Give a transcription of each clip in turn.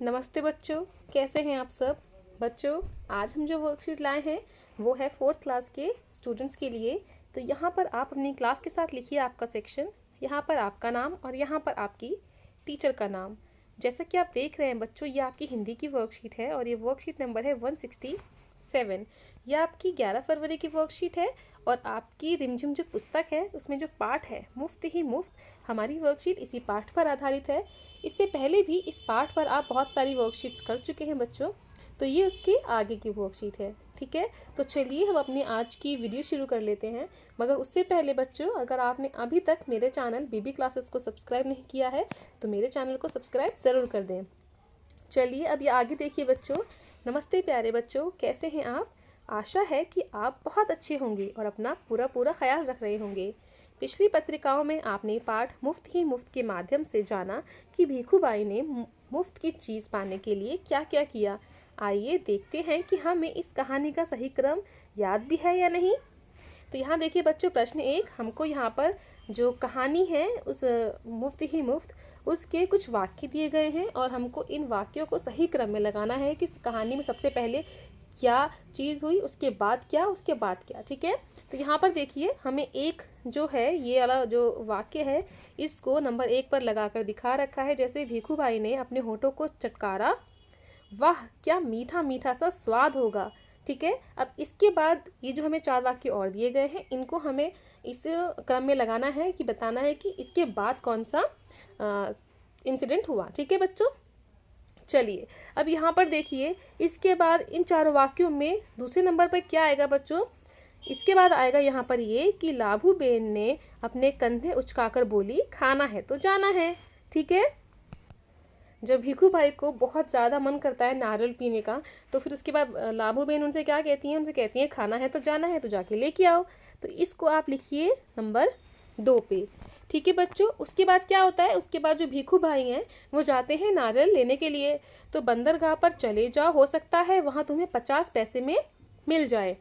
नमस्ते बच्चों, कैसे हैं आप सब। बच्चों, आज हम जो वर्कशीट लाए हैं वो है 4th क्लास के स्टूडेंट्स के लिए। तो यहाँ पर आप अपनी क्लास के साथ लिखिए आपका सेक्शन, यहाँ पर आपका नाम और यहाँ पर आपकी टीचर का नाम। जैसा कि आप देख रहे हैं बच्चों, ये आपकी हिंदी की वर्कशीट है और ये वर्कशीट नंबर है 167। यह आपकी 11 फरवरी की वर्कशीट है और आपकी रिमझिम जो पुस्तक है उसमें जो पाठ है मुफ्त ही मुफ्त, हमारी वर्कशीट इसी पाठ पर आधारित है। इससे पहले भी इस पाठ पर आप बहुत सारी वर्कशीट्स कर चुके हैं बच्चों, तो ये उसकी आगे की वर्कशीट है। ठीक है, तो चलिए हम अपनी आज की वीडियो शुरू कर लेते हैं। मगर उससे पहले बच्चों, अगर आपने अभी तक मेरे चैनल बीबी क्लासेस को सब्सक्राइब नहीं किया है तो मेरे चैनल को सब्सक्राइब ज़रूर कर दें। चलिए अब ये आगे देखिए बच्चों। नमस्ते प्यारे बच्चों, कैसे हैं आप। आशा है कि आप बहुत अच्छे होंगे और अपना पूरा पूरा ख्याल रख रहे होंगे। पिछली पत्रिकाओं में आपने पाठ मुफ्त ही मुफ्त के माध्यम से जाना कि भीखूबाई ने मुफ्त की चीज़ पाने के लिए क्या क्या किया। आइए देखते हैं कि हमें इस कहानी का सही क्रम याद भी है या नहीं। तो यहाँ देखिए बच्चों, प्रश्न 1, हमको यहाँ पर जो कहानी है उस मुफ्त ही मुफ्त उसके कुछ वाक्य दिए गए हैं और हमको इन वाक्यों को सही क्रम में लगाना है कि इस कहानी में सबसे पहले क्या चीज़ हुई, उसके बाद क्या, उसके बाद क्या। ठीक है, तो यहाँ पर देखिए हमें एक जो है ये वाला जो वाक्य है इसको नंबर 1 पर लगाकर दिखा रखा है। जैसे भीखूबाई ने अपने होठों को चटकारा, वाह क्या मीठा मीठा सा स्वाद होगा। ठीक है, अब इसके बाद ये जो हमें 4 वाक्य और दिए गए हैं इनको हमें इस क्रम में लगाना है कि बताना है कि इसके बाद कौन सा इंसिडेंट हुआ। ठीक है बच्चों, चलिए अब यहाँ पर देखिए इसके बाद इन 4 वाक्यों में दूसरे नंबर पर क्या आएगा बच्चों। इसके बाद आएगा यहाँ पर ये कि लाभू बेन ने अपने कंधे उचकाकर बोली, खाना है तो जाना है। ठीक है, जब भीखूबाई को बहुत ज़्यादा मन करता है नारियल पीने का तो फिर उसके बाद लाभू बेन उनसे क्या कहती हैं, उनसे कहती हैं खाना है तो जाना है तो जाके लेके आओ। तो इसको आप लिखिए नंबर 2 पे। ठीक है बच्चों, उसके बाद क्या होता है, उसके बाद जो भीखूबाई हैं वो जाते हैं नारियल लेने के लिए। तो बंदरगाह पर चले जाओ, हो सकता है वहाँ तुम्हें 50 पैसे में मिल जाए।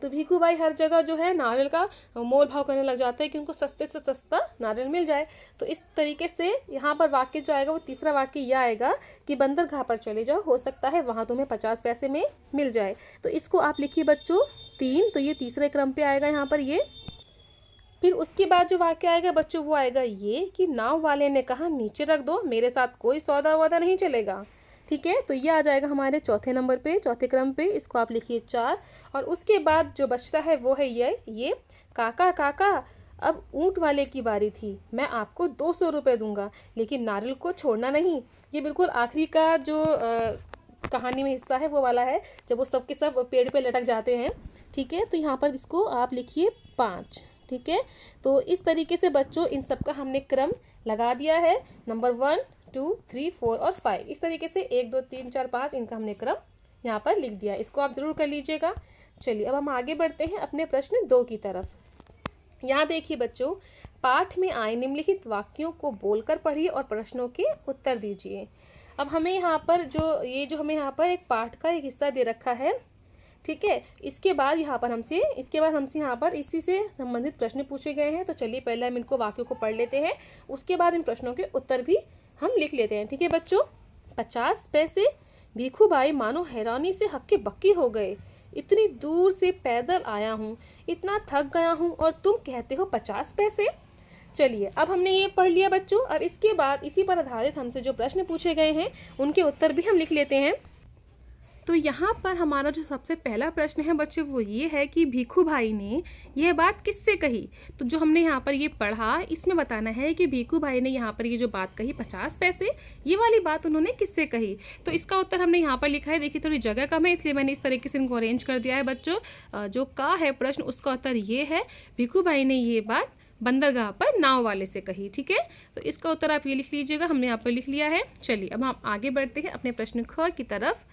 तो भीखूबाई हर जगह जो है नारियल का मोल भाव करने लग जाता है कि उनको सस्ते से सस्ता नारियल मिल जाए। तो इस तरीके से यहाँ पर वाक्य जो आएगा वो तीसरा वाक्य यह आएगा कि बंदरगाह पर चले जाओ, हो सकता है वहाँ तुम्हें 50 पैसे में मिल जाए। तो इसको आप लिखिए बच्चों 3, तो ये तीसरे क्रम पे आएगा यहाँ पर ये। फिर उसके बाद जो वाक्य आएगा बच्चों वो आएगा ये कि नाव वाले ने कहा नीचे रख दो, मेरे साथ कोई सौदा वौदा नहीं चलेगा। ठीक है, तो ये आ जाएगा हमारे चौथे नंबर पे, चौथे क्रम पे। इसको आप लिखिए 4। और उसके बाद जो बचता है वो है ये काका काका अब ऊँट वाले की बारी थी, मैं आपको 200 रुपये दूंगा लेकिन नारियल को छोड़ना नहीं। ये बिल्कुल आखिरी का जो कहानी में हिस्सा है वो वाला है जब वो सब के सब पेड़ पे लटक जाते हैं। ठीक है, तो यहाँ पर इसको आप लिखिए 5। ठीक है, तो इस तरीके से बच्चों इन सब का हमने क्रम लगा दिया है। नंबर 1, 2, 3, 4 और 5, इस तरीके से 1, 2, 3, 4, 5 इनका हमने क्रम यहाँ पर लिख दिया। इसको आप ज़रूर कर लीजिएगा। चलिए अब हम आगे बढ़ते हैं अपने प्रश्न 2 की तरफ। यहाँ देखिए बच्चों, पाठ में आए निम्नलिखित वाक्यों को बोलकर पढ़िए और प्रश्नों के उत्तर दीजिए। अब हमें यहाँ पर जो हमें यहाँ पर एक पाठ का एक हिस्सा दे रखा है। ठीक है, इसके बाद हमसे यहाँ पर इसी से संबंधित प्रश्न पूछे गए हैं। तो चलिए पहले हम इनको वाक्यों को पढ़ लेते हैं, उसके बाद इन प्रश्नों के उत्तर भी हम लिख लेते हैं। ठीक है बच्चों, 50 पैसे। भीखूबाई मानो हैरानी से हक्के बक्की हो गए। इतनी दूर से पैदल आया हूँ, इतना थक गया हूँ और तुम कहते हो 50 पैसे। चलिए अब हमने ये पढ़ लिया बच्चों। अब इसके बाद इसी पर आधारित हमसे जो प्रश्न पूछे गए हैं उनके उत्तर भी हम लिख लेते हैं। तो यहाँ पर हमारा जो सबसे पहला प्रश्न है बच्चों वो ये है कि भीखूबाई ने यह बात किससे कही। तो जो हमने यहाँ पर ये पढ़ा इसमें बताना है कि भीखूबाई ने यहाँ पर ये जो बात कही 50 पैसे, ये वाली बात उन्होंने किससे कही। तो इसका उत्तर हमने यहाँ पर लिखा है। देखिए थोड़ी जगह कम है इसलिए मैंने इस तरीके से इनको अरेंज कर दिया है बच्चों। जो का है प्रश्न उसका उत्तर ये है, भीखूबाई ने ये बात बंदरगाह पर नाव वाले से कही। ठीक है, तो इसका उत्तर आप ये लिख लीजिएगा, हमने यहाँ पर लिख लिया है। चलिए अब हम आगे बढ़ते हैं अपने प्रश्न ख की तरफ।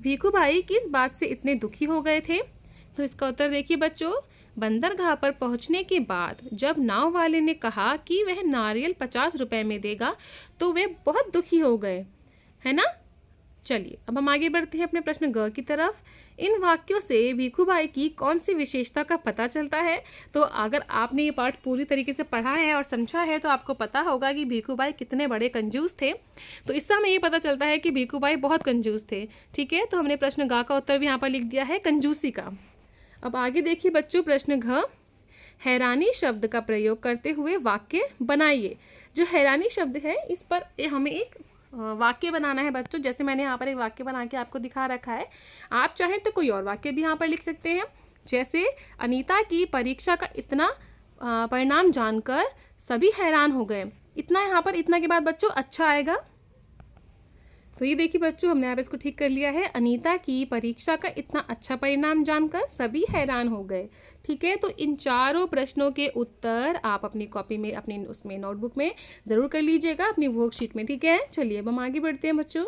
भीखूबाई किस बात से इतने दुखी हो गए थे। तो इसका उत्तर देखिए बच्चों, बंदरगाह पर पहुंचने के बाद जब नाव वाले ने कहा कि वह नारियल 50 रुपए में देगा तो वे बहुत दुखी हो गए, है ना। चलिए अब हम आगे बढ़ते हैं अपने प्रश्न ग की तरफ। इन वाक्यों से भीखूभाई की कौन सी विशेषता का पता चलता है? तो अगर आपने ये पाठ पूरी तरीके से पढ़ा है और समझा है तो आपको पता होगा कि भीखूभाई कितने बड़े कंजूस थे। तो इससे हमें ये पता चलता है कि भीखूभाई बहुत कंजूस थे। ठीक है, तो हमने प्रश्न गा का उत्तर भी यहाँ पर लिख दिया है, कंजूसी का। अब आगे देखिए बच्चों, प्रश्न घ, हैरानी शब्द का प्रयोग करते हुए वाक्य बनाइए। जो हैरानी शब्द है इस पर हमें एक वाक्य बनाना है बच्चों। जैसे मैंने यहाँ पर एक वाक्य बना के आपको दिखा रखा है, आप चाहें तो कोई और वाक्य भी यहाँ पर लिख सकते हैं। जैसे अनीता की परीक्षा का इतना परिणाम जानकर सभी हैरान हो गए। इतना यहाँ पर, इतना के बाद बच्चों अच्छा आएगा। तो ये देखिए बच्चों, हमने यहाँ पे इसको ठीक कर लिया है। अनीता की परीक्षा का इतना अच्छा परिणाम जानकर सभी हैरान हो गए। ठीक है, तो इन चारों प्रश्नों के उत्तर आप अपनी कॉपी में, अपनी उसमें नोटबुक में ज़रूर कर लीजिएगा, अपनी वर्कशीट में। ठीक है, चलिए अब हम आगे बढ़ते हैं बच्चों।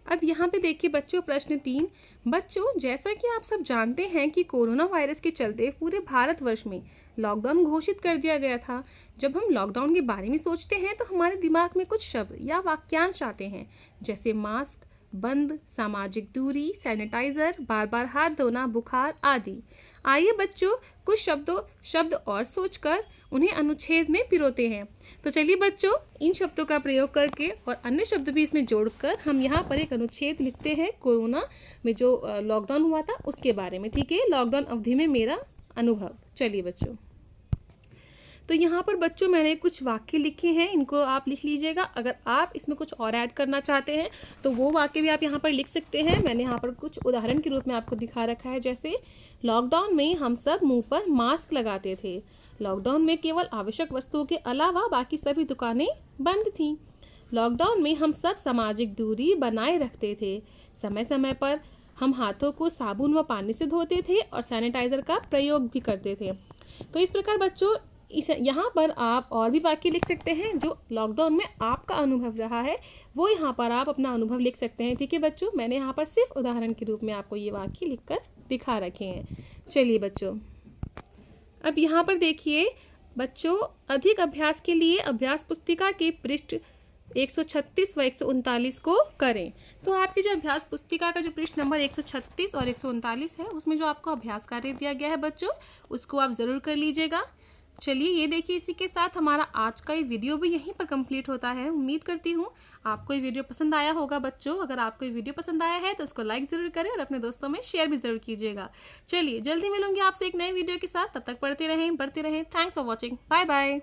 अब यहाँ पे देखिए बच्चों, प्रश्न 3। बच्चों, जैसा कि आप सब जानते हैं कि कोरोना वायरस के चलते पूरे भारतवर्ष में लॉकडाउन घोषित कर दिया गया था। जब हम लॉकडाउन के बारे में सोचते हैं तो हमारे दिमाग में कुछ शब्द या वाक्यांश आते हैं, जैसे मास्क, बंद, सामाजिक दूरी, सैनिटाइजर, बार बार हाथ धोना, बुखार आदि। आइए बच्चों, कुछ शब्द और सोचकर उन्हें अनुच्छेद में पिरोते हैं। तो चलिए बच्चों, इन शब्दों का प्रयोग करके और अन्य शब्द भी इसमें जोड़कर हम यहाँ पर एक अनुच्छेद लिखते हैं कोरोना में जो लॉकडाउन हुआ था उसके बारे में। ठीक है, लॉकडाउन अवधि में मेरा अनुभव। चलिए बच्चों, तो यहाँ पर बच्चों मैंने कुछ वाक्य लिखे हैं, इनको आप लिख लीजिएगा। अगर आप इसमें कुछ और ऐड करना चाहते हैं तो वो वाक्य भी आप यहाँ पर लिख सकते हैं। मैंने यहाँ पर कुछ उदाहरण के रूप में आपको दिखा रखा है। जैसे लॉकडाउन में हम सब मुंह पर मास्क लगाते थे। लॉकडाउन में केवल आवश्यक वस्तुओं के अलावा बाकी सभी दुकानें बंद थीं। लॉकडाउन में हम सब सामाजिक दूरी बनाए रखते थे। समय समय पर हम हाथों को साबुन व पानी से धोते थे और सैनिटाइजर का प्रयोग भी करते थे। तो इस प्रकार बच्चों यहाँ पर आप और भी वाक्य लिख सकते हैं जो लॉकडाउन में आपका अनुभव रहा है, वो यहाँ पर आप अपना अनुभव लिख सकते हैं। ठीक है बच्चों, मैंने यहाँ पर सिर्फ उदाहरण के रूप में आपको ये वाक्य लिखकर दिखा रखे हैं। चलिए बच्चों, अब यहाँ पर देखिए बच्चों, अधिक अभ्यास के लिए अभ्यास पुस्तिका के पृष्ठ 136 व 139 को करें। तो आपकी जो अभ्यास पुस्तिका का जो पृष्ठ नंबर 136 और 139 है उसमें जो आपको अभ्यास कार्य दिया गया है बच्चों, उसको आप ज़रूर कर लीजिएगा। चलिए ये देखिए, इसी के साथ हमारा आज का ये वीडियो भी यहीं पर कंप्लीट होता है। उम्मीद करती हूँ आपको ये वीडियो पसंद आया होगा बच्चों। अगर आपको ये वीडियो पसंद आया है तो उसको लाइक ज़रूर करें और अपने दोस्तों में शेयर भी ज़रूर कीजिएगा। चलिए जल्दी मिलूंगी आपसे एक नए वीडियो के साथ, तब तक पढ़ते रहें, बढ़ते रहें। Thanks for watching, bye bye.